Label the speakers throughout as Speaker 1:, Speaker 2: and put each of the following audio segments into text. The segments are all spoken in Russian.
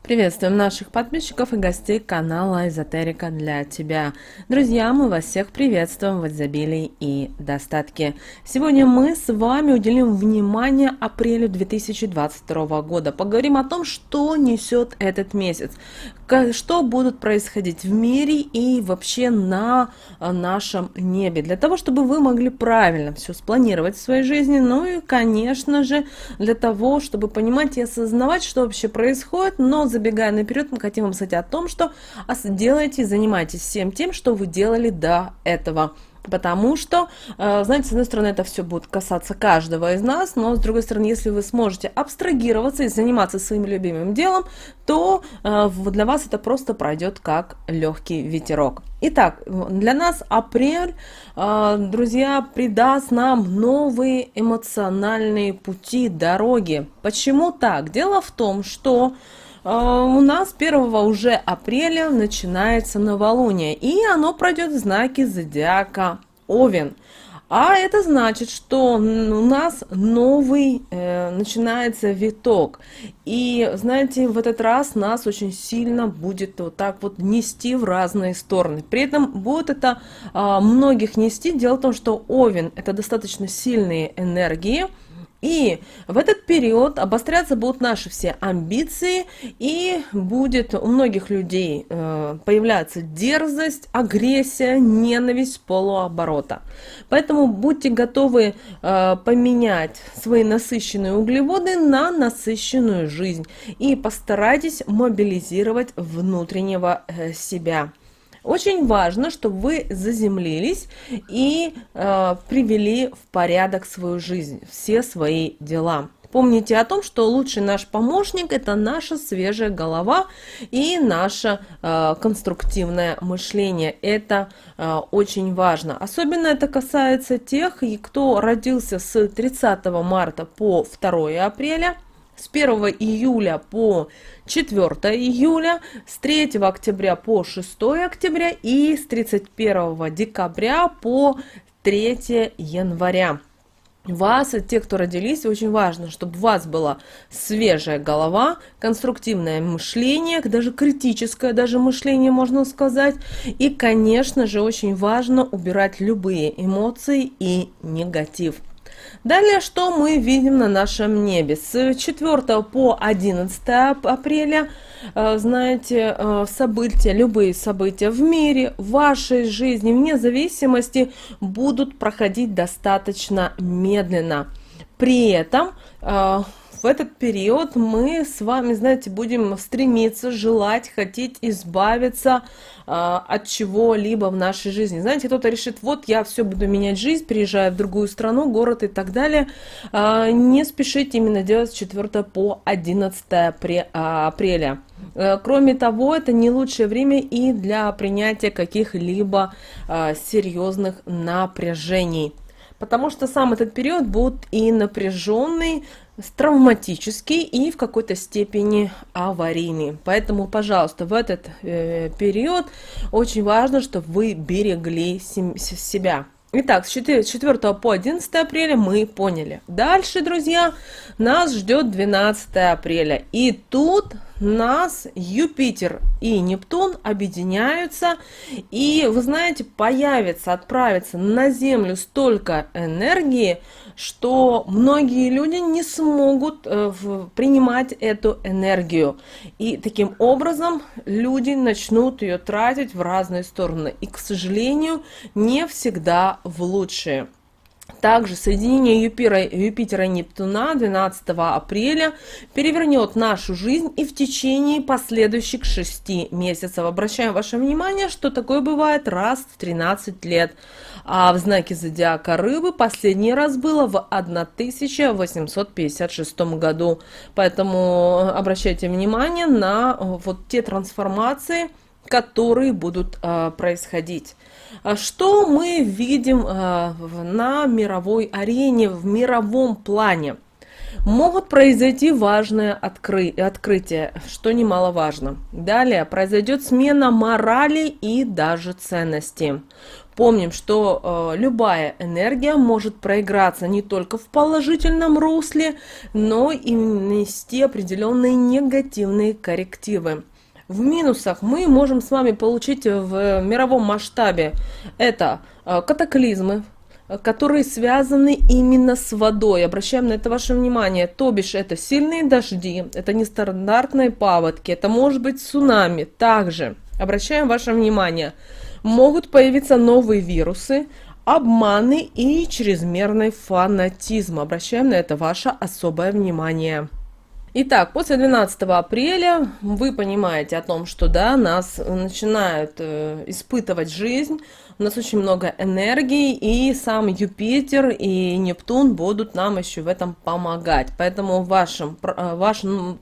Speaker 1: Приветствуем наших подписчиков и гостей канала Эзотерика для тебя. Друзья, мы вас всех приветствуем в изобилии и достатке. Сегодня мы с вами уделим внимание апрелю 2022 года. Поговорим о том, что несет этот месяц, что будет происходить в мире и вообще на нашем небе. Для того, чтобы вы могли правильно все спланировать в своей жизни, ну и, конечно же, для того, чтобы понимать и осознавать, что вообще происходит, но забегая наперед, мы хотим вам сказать о том, что делайте и занимайтесь всем тем, что вы делали до этого. Потому что, знаете, с одной стороны, это все будет касаться каждого из нас, но с другой стороны, если вы сможете абстрагироваться и заниматься своим любимым делом, то для вас это просто пройдет как легкий ветерок. Итак, для нас апрель, друзья, придаст нам новые эмоциональные пути, дороги. Почему так? Дело в том, что у нас 1 уже апреля начинается новолуние, и оно пройдет в знаке зодиака Овен. А это значит, что у нас новый начинается виток. И, знаете, в этот раз нас очень сильно будет вот так вот нести в разные стороны. При этом будет это многих нести. Дело в том, что Овен – это достаточно сильные энергии. И в этот период обостряться будут наши все амбиции, и будет у многих людей появляться дерзость, агрессия, ненависть полуоборота. Поэтому будьте готовы поменять свои насыщенные углеводы на насыщенную жизнь и постарайтесь мобилизировать внутреннего себя. Очень важно, чтобы вы заземлились и привели в порядок свою жизнь, все свои дела. Помните о том, что лучший наш помощник – это наша свежая голова и наше конструктивное мышление. Это очень важно. Особенно это касается тех, кто родился с 30 марта по 2 апреля. С 1 июля по 4 июля, с 3 октября по 6 октября и с 31 декабря по 3 января. Вас, те, кто родились, очень важно, чтобы у вас была свежая голова, конструктивное мышление, даже критическое даже мышление, можно сказать. И, конечно же, очень важно убирать любые эмоции и негатив. Далее, что мы видим на нашем небе? С 4 по 11 апреля, знаете, события, любые события в мире, в вашей жизни, вне зависимости, будут проходить достаточно медленно. При этом в этот период мы с вами, знаете, будем стремиться, желать, хотеть избавиться от чего-либо в нашей жизни. Знаете, кто-то решит, вот я все буду менять жизнь, переезжая в другую страну, город и так далее. Не спешите именно делать с 4 по 11 апреля. Кроме того, это не лучшее время и для принятия каких-либо серьезных напряжений. Потому что сам этот период будет и напряженный, травматический и в какой-то степени аварийный. Поэтому, пожалуйста, в этот период очень важно, чтобы вы берегли себя. Итак, с 4 по 11 апреля мы поняли. Дальше, друзья, нас ждет 12 апреля. И тут нас Юпитер и Нептун объединяются. И, вы знаете, отправится на Землю столько энергии, что многие люди не смогут принимать эту энергию. И таким образом люди начнут ее тратить в разные стороны. И, к сожалению, не всегда в лучшие. Также соединение Юпитера и Нептуна 12 апреля перевернет нашу жизнь и в течение последующих 6 месяцев. Обращаем ваше внимание, что такое бывает раз в 13 лет. А в знаке зодиака Рыбы последний раз было в 1856 году. Поэтому обращайте внимание на вот те трансформации, которые будут происходить. Что мы видим на мировой арене, в мировом плане? Могут произойти важные открытия, что немаловажно. Далее произойдет смена морали и даже ценностей. Помним, что любая энергия может проиграться не только в положительном русле, но и нести определенные негативные коррективы. В минусах мы можем с вами получить в мировом масштабе это катаклизмы, которые связаны именно с водой. Обращаем на это ваше внимание. То бишь это сильные дожди, это нестандартные паводки, это может быть цунами. Также обращаем ваше внимание. Могут появиться новые вирусы, обманы и чрезмерный фанатизм. Обращаем на это ваше особое внимание. Итак, после 12 апреля вы понимаете о том, что да, нас начинают испытывать жизнь, у нас очень много энергии, и сам Юпитер и Нептун будут нам еще в этом помогать. Поэтому,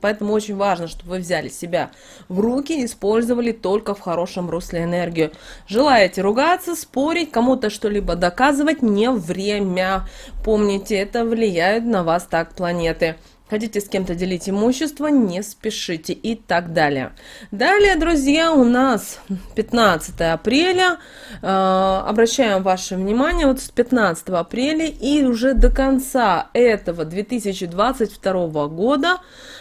Speaker 1: поэтому очень важно, чтобы вы взяли себя в руки и использовали только в хорошем русле энергию. Желаете ругаться, спорить, кому-то что-либо доказывать, не время. Помните, это влияет на вас так планеты. Хотите с кем-то делить имущество, не спешите и так далее. Далее, друзья, у нас 15 апреля. Обращаем ваше внимание, вот с 15 апреля и уже до конца этого 2022 года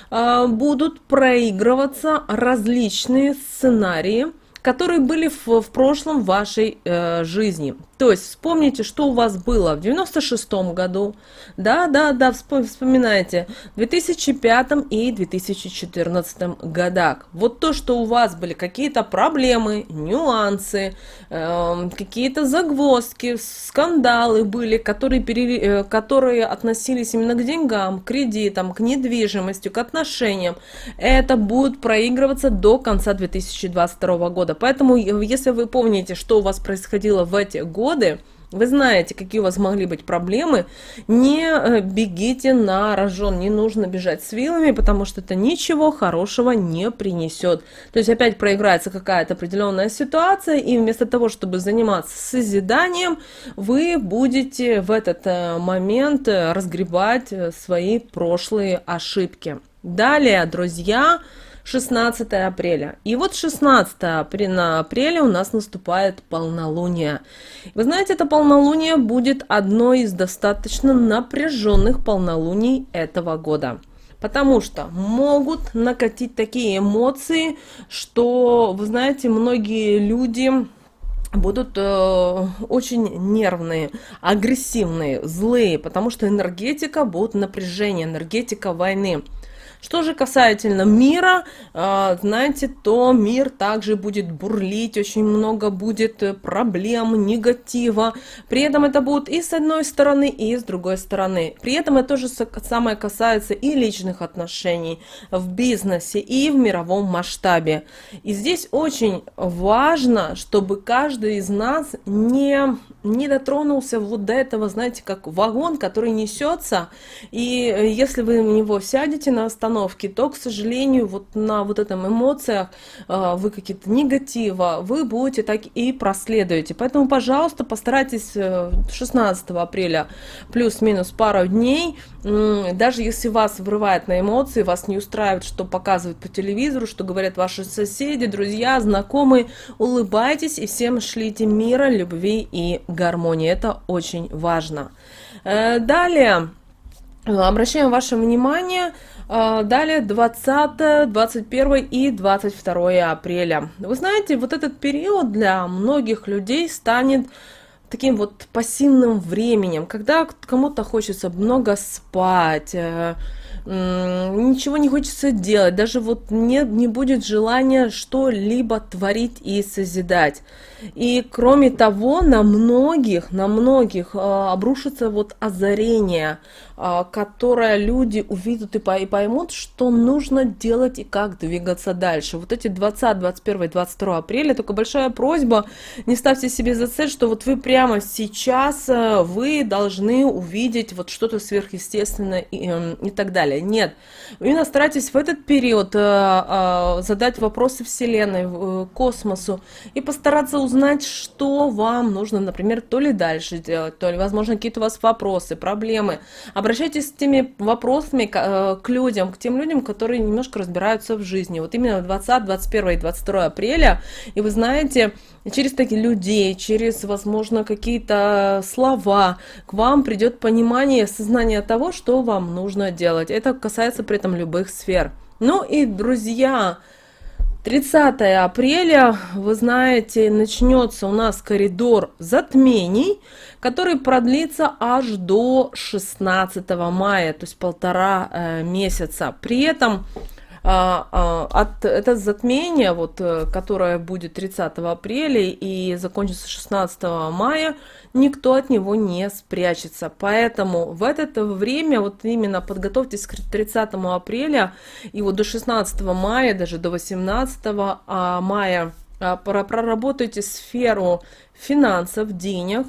Speaker 1: будут проигрываться различные сценарии, которые были в прошлом вашей жизни. То есть вспомните, что у вас было в 96-м году, да, вспоминайте, в 2005 и 2014 годах. Вот то, что у вас были какие-то проблемы, нюансы, какие-то загвоздки, скандалы были, которые относились именно к деньгам, к кредитам, к недвижимости, к отношениям. Это будет проигрываться до конца 2022 года. Поэтому, если вы помните, что у вас происходило в эти годы, вы знаете, какие у вас могли быть проблемы, не бегите на рожон, не нужно бежать с вилами, потому что это ничего хорошего не принесет. То есть опять проиграется какая-то определенная ситуация, и вместо того, чтобы заниматься созиданием, вы будете в этот момент разгребать свои прошлые ошибки. Далее, друзья, 16 апреля. И вот 16 апреля у нас наступает полнолуние. Вы знаете, это полнолуние будет одной из достаточно напряженных полнолуний этого года. Потому что могут накатить такие эмоции, что, вы знаете, многие люди будут очень нервные, агрессивные, злые, потому что энергетика будет напряжение, энергетика войны. Что же касательно мира, знаете, то мир также будет бурлить, очень много будет проблем, негатива. При этом это будет и с одной стороны, и с другой стороны. При этом это тоже самое касается и личных отношений в бизнесе, и в мировом масштабе. И здесь очень важно, чтобы каждый из нас не дотронулся вот до этого, знаете, как вагон, который несется, и если вы в него сядете на остановке, то, к сожалению, вот на вот этом эмоциях вы какие-то негатива, вы будете так и проследуете. Поэтому, пожалуйста, постарайтесь 16 апреля плюс-минус пару дней, даже если вас врывает на эмоции, вас не устраивает, что показывают по телевизору, что говорят ваши соседи, друзья, знакомые, улыбайтесь и всем шлите мира, любви и гармонии. Это очень важно. Далее, обращаем ваше внимание, далее 20, 21 и 22 апреля. Вы знаете, вот этот период для многих людей станет таким вот пассивным временем, когда кому-то хочется много спать, ничего не хочется делать, даже вот не будет желания что-либо творить и созидать. И кроме того, на многих обрушится вот озарение, которое люди увидят и поймут, что нужно делать и как двигаться дальше. Вот эти 20, 21, 22 апреля, только большая просьба, не ставьте себе за цель, что вот вы прямо сейчас вы должны увидеть вот что-то сверхъестественное и так далее. далее. Нет, именно старайтесь в этот период задать вопросы Вселенной, космосу и постараться узнать, что вам нужно, например, то ли дальше делать, то ли, возможно, какие-то у вас вопросы, проблемы. Обращайтесь с теми вопросами к людям, к тем людям, которые немножко разбираются в жизни. Вот именно 20, 21 и 22 апреля, и вы знаете, через таких людей, через, возможно, какие-то слова к вам придет понимание, осознание того, что вам нужно делать. Это касается при этом любых сфер. Ну и, друзья, 30 апреля, вы знаете, начнется у нас коридор затмений, который продлится аж до 16 мая, то есть 1,5 месяца. При этом это затмение, вот, которое будет 30 апреля и закончится 16 мая, никто от него не спрячется. Поэтому в это время вот именно подготовьтесь к 30 апреля и вот до 16 мая, даже до 18 мая проработайте сферу финансов, денег,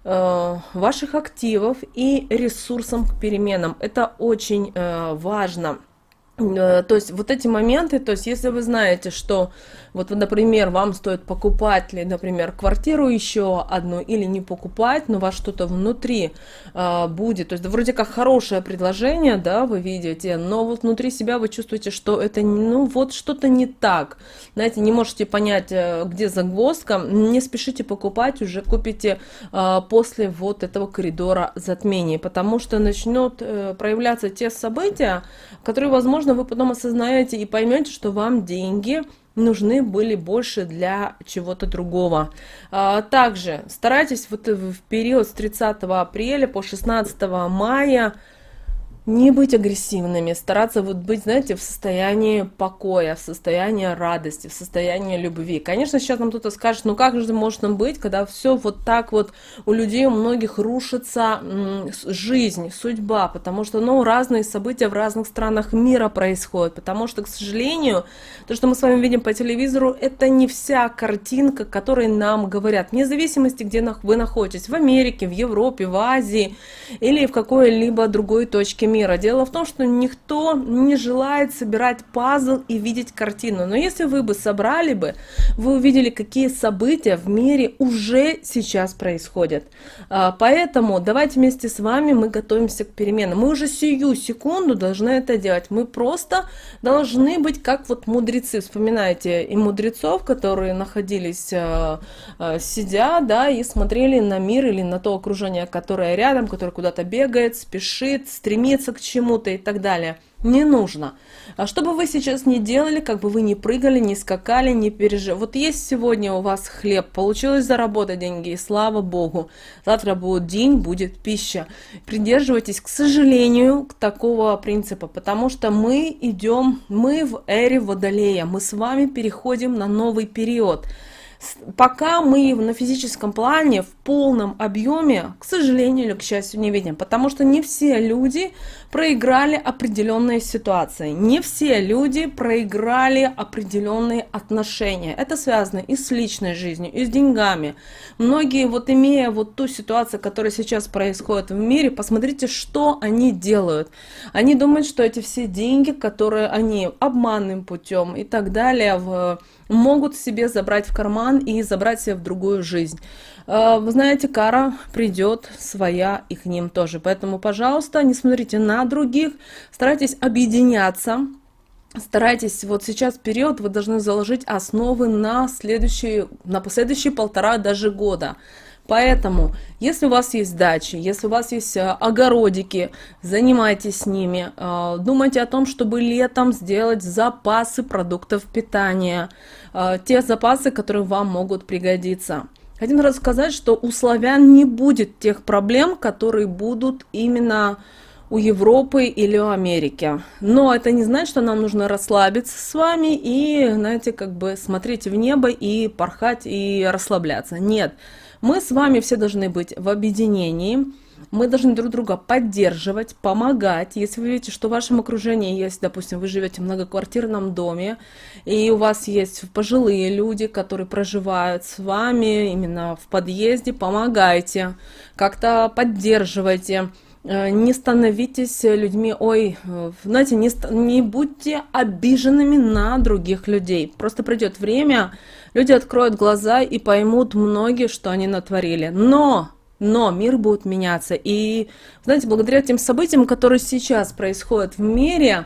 Speaker 1: ваших активов и ресурсом к переменам. Это очень важно. То есть вот эти моменты, то есть если вы знаете, что вот, например, вам стоит покупать, например, квартиру еще одну или не покупать, но у вас что-то внутри будет, то есть вроде как хорошее предложение, да, вы видите, но вот внутри себя вы чувствуете, что это, ну, вот что-то не так, знаете, не можете понять, где загвоздка, не спешите покупать, уже купите после вот этого коридора затмений, потому что начнут проявляться те события, которые, возможно, вы потом осознаете и поймете, что вам деньги нужны были больше для чего-то другого. Также старайтесь вот в период с 30 апреля по 16 мая не быть агрессивными, стараться вот быть, знаете, в состоянии покоя, в состоянии радости, в состоянии любви. Конечно, сейчас нам кто-то скажет, ну как же можно быть, когда все вот так вот у людей, у многих рушится жизнь, судьба, потому что, ну, разные события в разных странах мира происходят, потому что, к сожалению, то, что мы с вами видим по телевизору, это не вся картинка, которой нам говорят, вне зависимости, где вы находитесь, в Америке, в Европе, в Азии или в какой-либо другой точке мира. Дело в том, что никто не желает собирать пазл и видеть картину. Но если вы бы собрали бы, вы увидели, какие события в мире уже сейчас происходят. Поэтому давайте вместе с вами мы готовимся к переменам. Мы уже сию секунду должны это делать. Мы просто должны быть как вот мудрецы. Вспоминайте и мудрецов, которые находились, сидя, да, и смотрели на мир или на то окружение, которое рядом, которое куда-то бегает, спешит, стремится к чему-то и так далее. Не нужно. А что бы вы сейчас ни делали, как бы вы ни прыгали, ни скакали, не переживали. Вот есть сегодня у вас хлеб, получилось заработать деньги, и слава Богу. Завтра будет день, будет пища. Придерживайтесь, к сожалению, к такого принципа, потому что мы в эре Водолея, мы с вами переходим на новый период. Пока мы на физическом плане в полном объеме, к сожалению или к счастью, не видим, потому что не все люди проиграли определенные ситуации, не все люди проиграли определенные отношения. Это связано и с личной жизнью, и с деньгами. Многие, вот имея вот ту ситуацию, которая сейчас происходит в мире, посмотрите, что они делают. Они думают, что эти все деньги, которые они обманным путем и так далее, могут себе забрать в карман и забрать себе в другую жизнь. Вы знаете, кара придет своя и к ним тоже. Поэтому, пожалуйста, не смотрите на других, старайтесь объединяться. Старайтесь, вот сейчас период, вы должны заложить основы на последующие 1,5 даже года. Поэтому, если у вас есть дачи, если у вас есть огородики, занимайтесь ними, думайте о том, чтобы летом сделать запасы продуктов питания, те запасы, которые вам могут пригодиться. Хотим рассказать, что у славян не будет тех проблем, которые будут именно у Европы или у Америки. Но это не значит, что нам нужно расслабиться с вами и, знаете, как бы смотреть в небо и порхать и расслабляться. Нет. Мы с вами все должны быть в объединении, мы должны друг друга поддерживать, помогать. Если вы видите, что в вашем окружении есть, допустим, вы живете в многоквартирном доме, и у вас есть пожилые люди, которые проживают с вами именно в подъезде, помогайте, как-то поддерживайте. Не становитесь людьми, ой, знаете, не будьте обиженными на других людей. Просто придет время, люди откроют глаза и поймут многие, что они натворили. Но мир будет меняться. И, знаете, благодаря тем событиям, которые сейчас происходят в мире,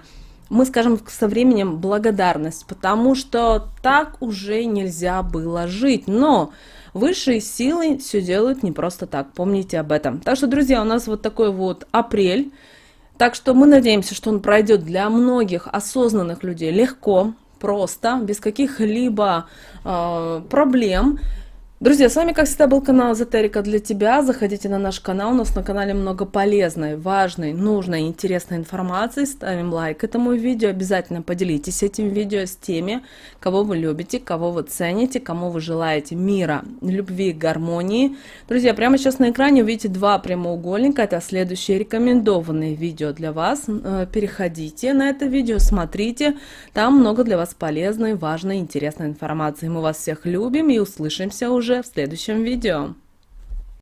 Speaker 1: мы скажем со временем благодарность, потому что так уже нельзя было жить. Но высшие силы все делают не просто так, помните об этом. Так что, друзья, у нас вот такой вот апрель. Так что мы надеемся, что он пройдет для многих осознанных людей легко, просто, без каких-либо проблем. Друзья, с вами, как всегда, был канал Эзотерика для тебя. Заходите на наш канал, у нас на канале много полезной, важной, нужной, интересной информации. Ставим лайк этому видео, обязательно поделитесь этим видео с теми, кого вы любите, кого вы цените, кому вы желаете мира, любви, гармонии. Друзья, прямо сейчас на экране видите два прямоугольника, это следующие рекомендованные видео для вас. Переходите на это видео, смотрите, там много для вас полезной, важной, интересной информации. Мы вас всех любим и услышимся уже в следующем видео.